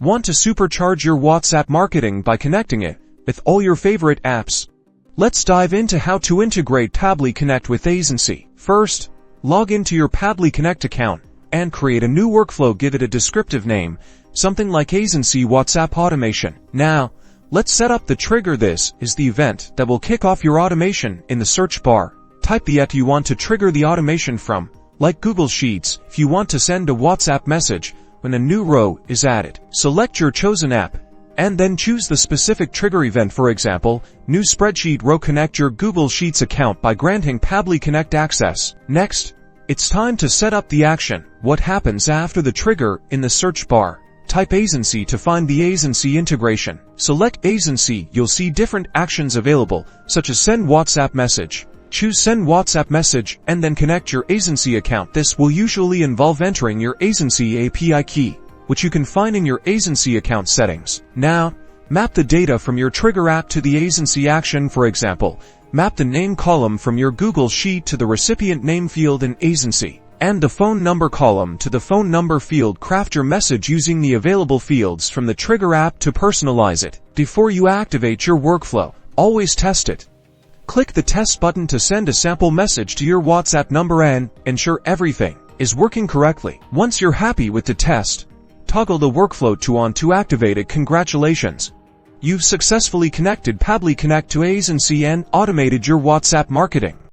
Want to supercharge your WhatsApp marketing by connecting it with all your favorite apps? Let's dive into how to integrate Pabbly Connect with Aisensy. First, log into your Pabbly Connect account and create a new workflow. Give it a descriptive name, something like Aisensy WhatsApp Automation. Now, let's set up the trigger. This is the event that will kick off your automation. In the search bar, type the app you want to trigger the automation from, like Google Sheets. If you want to send a WhatsApp message when a new row is added, select your chosen app and then choose the specific trigger event. For example, new spreadsheet row. Connect your Google Sheets account by granting Pabbly Connect access. Next, it's time to set up the action. What happens after the trigger? In the search bar, type Aisensy to find the Aisensy integration. Select Aisensy. You'll see different actions available, such as send WhatsApp message. Choose Send WhatsApp Message and then connect your Aisensy account. This will usually involve entering your Aisensy API key, which you can find in your Aisensy account settings. Now, map the data from your trigger app to the Aisensy action. For example, map the name column from your Google Sheet to the recipient name field in Aisensy, and the phone number column to the phone number field. Craft your message using the available fields from the trigger app to personalize it. Before you activate your workflow, always test it. Click the test button to send a sample message to your WhatsApp number and ensure everything is working correctly. Once you're happy with the test, toggle the workflow to on to activate it. Congratulations! You've successfully connected Pabbly Connect to Aisensy and automated your WhatsApp marketing.